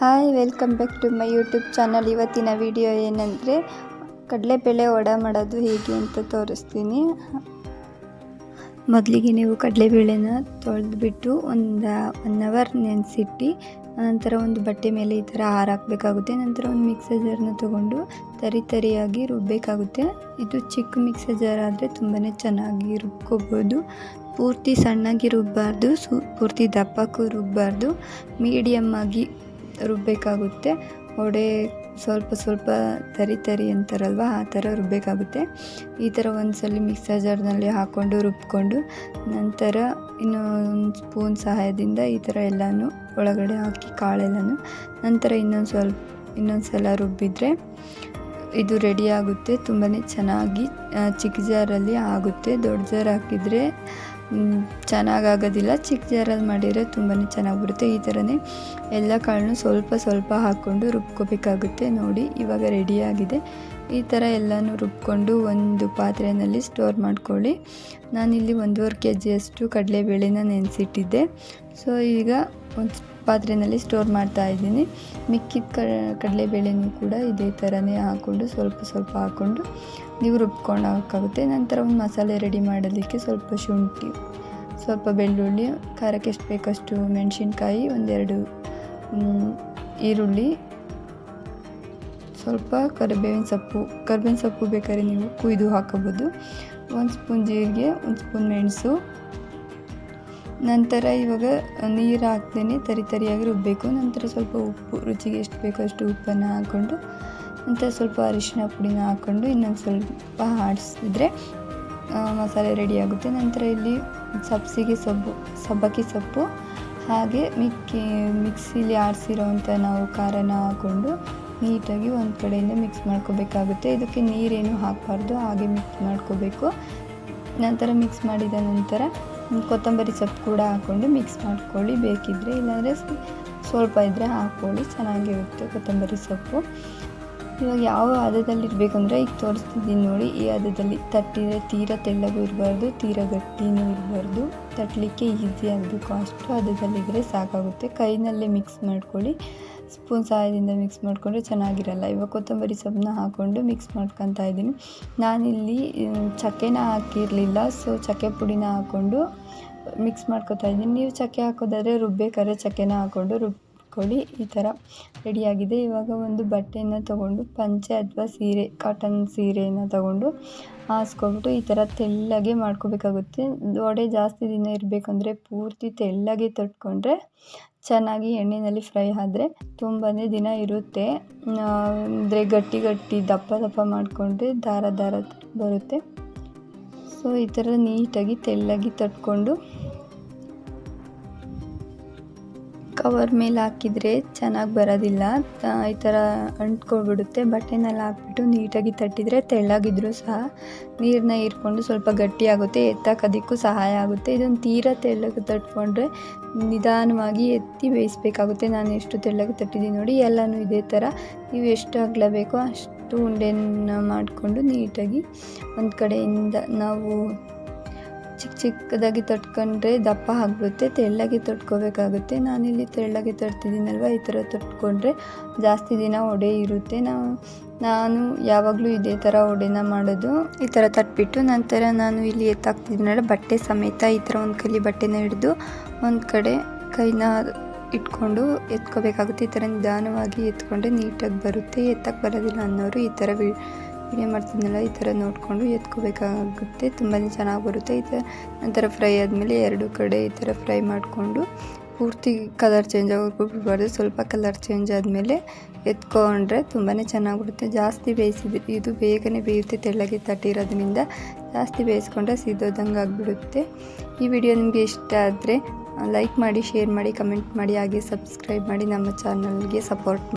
Hi, welcome back to my YouTube channel. ಇವತ್ತಿನ video ಏನಂದರೆ ಕಡಲೆಬೇಳೆ ವಡೆ ಮಾಡೋದು ಹೇಗೆ ಅಂತ ತೋರಿಸ್ತೀನಿ. ಮೊದಲಿಗೆ ನೀವು ಕಡಲೆಬೇಳೆನ ತೊಳೆದ್ಬಿಟ್ಟು ಒಂದು 1 ಅವರ್ ನೆನೆಸಿಟ್ಟು ನಂತರ ಒಂದು ಬಟ್ಟೆ ಮೇಲೆ ಈ ಥರ ಹಾರಾಕಬೇಕಾಗುತ್ತೆ. ನಂತರ ಒಂದು ಮಿಕ್ಸರ್ ಜಾರ್ನ ತೊಗೊಂಡು ತರಿಯಾಗಿ ರುಬ್ಬಬೇಕಾಗುತ್ತೆ. ಇದು ಚಿಕ್ಕ ಮಿಕ್ಸರ್ ಜಾರ್ ಆದರೆ ತುಂಬಾ ಚೆನ್ನಾಗಿ ರುಬ್ಕೋಬೋದು. ಪೂರ್ತಿ ಸಣ್ಣಾಗಿ ರುಬ್ಬಾರ್ದು, ಪೂರ್ತಿ ದಪ್ಪಕ್ಕೂ ರುಬ್ಬಾರ್ದು, ಮೀಡಿಯಮ್ ಆಗಿ ರುಬ್ಬಬೇಕಾಗುತ್ತೆ. ವಡೆ ಸ್ವಲ್ಪ ತರಿ ಅಂತಾರಲ್ವ, ಆ ಥರ ರುಬ್ಬಬೇಕಾಗುತ್ತೆ. ಈ ಥರ ಒಂದ್ಸಲ ಮಿಕ್ಸರ್ ಜಾರ್ನಲ್ಲಿ ಹಾಕ್ಕೊಂಡು ರುಬ್ಕೊಂಡು ನಂತರ ಇನ್ನೊಂದು ಸ್ಪೂನ್ ಸಹಾಯದಿಂದ ಈ ಥರ ಎಲ್ಲನೂ ಒಳಗಡೆ ಹಾಕಿ ಕಾಳೆಲ್ಲನೂ ನಂತರ ಇನ್ನೊಂದು ಸಲ ರುಬ್ಬಿದರೆ ಇದು ರೆಡಿ ಆಗುತ್ತೆ. ತುಂಬಾ ಚೆನ್ನಾಗಿ ಚಿಕ್ಕ ಜಾರಲ್ಲಿ ಆಗುತ್ತೆ. ದೊಡ್ಡ ಜಾರ್ ಹಾಕಿದರೆ ಚೆನ್ನಾಗಾಗೋದಿಲ್ಲ. ಚಿಕ್ಕ ಜಾರಲ್ಲಿ ಮಾಡಿದರೆ ತುಂಬಾ ಚೆನ್ನಾಗಿ ಬರುತ್ತೆ. ಈ ಥರನೇ ಎಲ್ಲ ಕಾಳನ್ನು ಸ್ವಲ್ಪ ಹಾಕ್ಕೊಂಡು ರುಬ್ಕೋಬೇಕಾಗುತ್ತೆ. ನೋಡಿ, ಇವಾಗ ರೆಡಿಯಾಗಿದೆ. ಈ ಥರ ಎಲ್ಲನೂ ರುಬ್ಕೊಂಡು ಒಂದು ಪಾತ್ರೆಯಲ್ಲಿ ಸ್ಟೋರ್ ಮಾಡ್ಕೊಳ್ಳಿ. ನಾನಿಲ್ಲಿ 1.5 kg ಕಡಲೆಬೇಳೆನ ನೆನೆಸಿಟ್ಟಿದ್ದೆ. ಸೊ ಈಗ ಒಂದು ಪಾತ್ರೆಯಲ್ಲಿ ಸ್ಟೋರ್ ಮಾಡ್ತಾ ಇದ್ದೀನಿ. ಮಿಕ್ಕಿದ ಕಡಲೆಬೇಳೆನೂ ಕೂಡ ಇದೇ ಥರನೇ ಹಾಕ್ಕೊಂಡು ಸ್ವಲ್ಪ ಹಾಕ್ಕೊಂಡು ನೀವು ರುಬ್ಕೊಳ್ಳೋಕ್ಕಾಗುತ್ತೆ. ನಂತರ ಒಂದು ಮಸಾಲೆ ರೆಡಿ ಮಾಡೋದಕ್ಕೆ ಸ್ವಲ್ಪ ಶುಂಠಿ, ಸ್ವಲ್ಪ ಬೆಳ್ಳುಳ್ಳಿ, ಖಾರಕ್ಕೆ ಎಷ್ಟು ಬೇಕಷ್ಟು ಮೆಣಸಿನ್ಕಾಯಿ, 1-2 ಈರುಳ್ಳಿ, ಸ್ವಲ್ಪ ಕರಿಬೇವಿನ ಸೊಪ್ಪು ಬೇಕಾದ್ರೆ ನೀವು ಕುಯ್ದು ಹಾಕೋಬೋದು, 1 ಸ್ಪೂನ್ ಜೀರಿಗೆ, 1 ಸ್ಪೂನ್ ಮೆಣಸು. ನಂತರ ಇವಾಗ ನೀರು ಹಾಕ್ದೇನೆ ತರಿಯಾಗಿ ರುಬ್ಬಬೇಕು. ನಂತರ ಸ್ವಲ್ಪ ಉಪ್ಪು, ರುಚಿಗೆ ಎಷ್ಟು ಬೇಕೋ ಅಷ್ಟು ಉಪ್ಪನ್ನು ಹಾಕ್ಕೊಂಡು ನಂತರ ಸ್ವಲ್ಪ ಅರಿಶಿನ ಪುಡಿನ ಹಾಕ್ಕೊಂಡು ಇನ್ನೊಂದು ಸ್ವಲ್ಪ ಆಡಿಸಿದ್ರೆ ಮಸಾಲೆ ರೆಡಿಯಾಗುತ್ತೆ. ನಂತರ ಇಲ್ಲಿ ಸಬ್ಬಕ್ಕಿ ಸೊಪ್ಪು ಹಾಗೆ ಮಿಕ್ಸಿಲಿ ಆಡಿಸಿರೋವಂಥ ನಾವು ಖಾರನ ಹಾಕ್ಕೊಂಡು ನೀಟಾಗಿ ಒಂದು ಕಡೆಯಿಂದ ಮಿಕ್ಸ್ ಮಾಡ್ಕೋಬೇಕಾಗುತ್ತೆ. ಇದಕ್ಕೆ ನೀರೇನು ಹಾಕಬಾರ್ದು, ಹಾಗೆ ಮಿಕ್ಸ್ ಮಾಡ್ಕೋಬೇಕು. ನಂತರ ಮಿಕ್ಸ್ ಮಾಡಿದ ನಂತರ ಕೊತ್ತಂಬರಿ ಸೊಪ್ಪು ಕೂಡ ಹಾಕ್ಕೊಂಡು ಮಿಕ್ಸ್ ಮಾಡ್ಕೊಳ್ಳಿ ಬೇಕಿದ್ದರೆ, ಇಲ್ಲಾಂದರೆ ಸ್ವಲ್ಪ ಇದ್ದರೆ ಹಾಕ್ಕೊಳ್ಳಿ, ಚೆನ್ನಾಗಿರುತ್ತೆ ಕೊತ್ತಂಬರಿ ಸೊಪ್ಪು. ಇವಾಗ ಯಾವ ಹದದಲ್ಲಿರಬೇಕು ಅಂದರೆ ಈಗ ತೋರಿಸ್ತಿದ್ದೀನಿ ನೋಡಿ, ಈ ಹದದಲ್ಲಿ ತಟ್ಟಿದರೆ ತೀರಾ ತೆಳ್ಳಗೂ ಇರಬಾರ್ದು, ತೀರಾ ಗಟ್ಟಿನೂ ಇರಬಾರ್ದು. ತಟ್ಟಲಿಕ್ಕೆ ಈಸಿ ಆಗಬೇಕು, ಅಷ್ಟು ಹದದಲ್ಲಿದ್ದರೆ ಸಾಕಾಗುತ್ತೆ. ಕೈನಲ್ಲೇ ಮಿಕ್ಸ್ ಮಾಡ್ಕೊಳ್ಳಿ, ಸ್ಪೂನ್ ಸಹಾಯದಿಂದ ಮಿಕ್ಸ್ ಮಾಡಿಕೊಂಡ್ರೆ ಚೆನ್ನಾಗಿರಲ್ಲ. ಇವಾಗ ಕೊತ್ತಂಬರಿ ಸೊಪ್ಪನ್ನ ಹಾಕ್ಕೊಂಡು ಮಿಕ್ಸ್ ಮಾಡ್ಕೊತಾ ಇದ್ದೀನಿ. ನಾನಿಲ್ಲಿ ಚಕ್ಕೆನ ಹಾಕಿರಲಿಲ್ಲ, ಸೊ ಚಕ್ಕೆ ಪುಡಿನ ಹಾಕ್ಕೊಂಡು ಮಿಕ್ಸ್ ಮಾಡ್ಕೊತಾ ಇದ್ದೀನಿ. ನೀವು ಚಕ್ಕೆ ಹಾಕೋದಾದರೆ ರುಬ್ಬೇಕಾದ್ರೆ ಚಕ್ಕೆನ ಹಾಕ್ಕೊಂಡು ರುಬ್ಕೊಳ್ಳಿ. ಈ ಥರ ರೆಡಿಯಾಗಿದೆ. ಇವಾಗ ಒಂದು ಬಟ್ಟೆಯನ್ನು ತೊಗೊಂಡು ಪಂಚೆ ಅಥವಾ ಸೀರೆ, ಕಾಟನ್ ಸೀರೆಯನ್ನು ತೊಗೊಂಡು ಹಾಸ್ಕೊಬಿಟ್ಟು ಈ ಥರ ತೆಳ್ಳಗೆ ಮಾಡ್ಕೋಬೇಕಾಗುತ್ತೆ. ವಡೆ ಜಾಸ್ತಿ ದಿನ ಇರಬೇಕಂದ್ರೆ ಪೂರ್ತಿ ತೆಳ್ಳಗೆ ತಟ್ಕೊಂಡ್ರೆ ಚೆನ್ನಾಗಿ ಎಣ್ಣೆಯಲ್ಲಿ ಫ್ರೈ ಆದರೆ ತುಂಬಾ ದಿನ ಇರುತ್ತೆ. ಅಂದರೆ ಗಟ್ಟಿ ದಪ್ಪ ಮಾಡಿಕೊಂಡ್ರೆ ದಾರ ಬರುತ್ತೆ. ಸೊ ಈ ಥರ ನೀಟಾಗಿ ತೆಳ್ಳಗೆ ತಟ್ಕೊಂಡು ಕವರ್ ಮೇಲೆ ಹಾಕಿದರೆ ಚೆನ್ನಾಗಿ ಬರೋದಿಲ್ಲ, ಈ ಥರ ಅಂಟ್ಕೊಬಿಡುತ್ತೆ. ಬಟ್ಟೆನಲ್ಲಿ ಹಾಕ್ಬಿಟ್ಟು ನೀಟಾಗಿ ತಟ್ಟಿದರೆ ತೆಳ್ಳಗಿದ್ರೂ ಸಹ ನೀರನ್ನ ಹೀರ್ಕೊಂಡು ಸ್ವಲ್ಪ ಗಟ್ಟಿಯಾಗುತ್ತೆ, ಎತ್ತಕ್ಕೋದಕ್ಕೂ ಸಹಾಯ ಆಗುತ್ತೆ. ಇದನ್ನು ತೀರಾ ತೆಳ್ಳಗೆ ತಟ್ಕೊಂಡ್ರೆ ನಿಧಾನವಾಗಿ ಎತ್ತಿ ಬೇಯಿಸಬೇಕಾಗುತ್ತೆ. ನಾನು ಎಷ್ಟು ತೆಳ್ಳಗೆ ತಟ್ಟಿದ್ದೀನಿ ನೋಡಿ. ಎಲ್ಲನೂ ಇದೇ ಥರ ನೀವು ಎಷ್ಟು ಅಗಲ ಬೇಕೋ ಅಷ್ಟು ಉಂಡೆನ ಮಾಡಿಕೊಂಡು ನೀಟಾಗಿ ಒಂದು ಕಡೆಯಿಂದ ನಾವು ಚಿಕ್ಕದಾಗಿ ತಟ್ಕೊಂಡ್ರೆ ದಪ್ಪ ಆಗಿಬಿಡುತ್ತೆ, ತೆಳ್ಳಗೆ ತಟ್ಕೋಬೇಕಾಗುತ್ತೆ. ನಾನಿಲ್ಲಿ ತೆಳ್ಳಗೆ ತಟ್ತಿದ್ದೀನಲ್ವ, ಈ ಥರ ತಟ್ಕೊಂಡ್ರೆ ಜಾಸ್ತಿ ದಿನ ವಡೆ ಇರುತ್ತೆ. ನಾನು ಯಾವಾಗಲೂ ಇದೇ ಥರ ವಡೆನ ಮಾಡೋದು. ಈ ಥರ ತಟ್ಬಿಟ್ಟು ನಂತರ ನಾನು ಇಲ್ಲಿ ಎತ್ತಾಕ್ತಿದ್ದೀನಲ್ಲ ಬಟ್ಟೆ ಸಮೇತ ಈ ಥರ ಒಂದು ಕೈಲಿ ಬಟ್ಟೆನ ಹಿಡಿದು ಒಂದು ಕಡೆ ಕೈನ ಇಟ್ಕೊಂಡು ಎತ್ಕೋಬೇಕಾಗುತ್ತೆ. ಈ ಥರ ನಿಧಾನವಾಗಿ ಎತ್ಕೊಂಡ್ರೆ ನೀಟಾಗಿ ಬರುತ್ತೆ. ಎತ್ತಕ್ಕೆ ಬರೋದಿಲ್ಲ ಅನ್ನೋರು ಈ ಥರ ವಿಡಿಯೋ ಮಾಡ್ತಿದ್ನಲ್ಲ, ಈ ಥರ ನೋಡಿಕೊಂಡು ಎತ್ಕೋಬೇಕಾಗುತ್ತೆ. ತುಂಬಾ ಚೆನ್ನಾಗಿ ಬರುತ್ತೆ. ಈ ಥರ ನಂತರ ಫ್ರೈ ಆದಮೇಲೆ 2 ಕಡೆ ಈ ಥರ ಫ್ರೈ ಮಾಡಿಕೊಂಡು ಪೂರ್ತಿ ಕಲರ್ ಚೇಂಜ್ ಆಗೋಕ್ಕೂ ಬಿಡಬಾರ್ದು. ಸ್ವಲ್ಪ ಕಲರ್ ಚೇಂಜ್ ಆದಮೇಲೆ ಎತ್ಕೊಂಡ್ರೆ ತುಂಬಾ ಚೆನ್ನಾಗಿ ಬರುತ್ತೆ. ಜಾಸ್ತಿ ಬೇಯಿಸಿದ್ರೆ ಇದು ಬೇಗನೆ ಬೇಯುತ್ತೆ, ತೆಳ್ಳಗೆ ತಟ್ಟಿರೋದ್ರಿಂದ. ಜಾಸ್ತಿ ಬೇಯಿಸ್ಕೊಂಡ್ರೆ ಸಿದೋದಂಗೆ ಆಗಿಬಿಡುತ್ತೆ. ಈ ವಿಡಿಯೋ ನಿಮಗೆ ಇಷ್ಟ ಆದರೆ ಲೈಕ್ ಮಾಡಿ, ಶೇರ್ ಮಾಡಿ, ಕಮೆಂಟ್ ಮಾಡಿ, ಹಾಗೆ ಸಬ್ಸ್ಕ್ರೈಬ್ ಮಾಡಿ ನಮ್ಮ ಚಾನಲ್ಗೆ ಸಪೋರ್ಟ್ ಮಾಡಿ.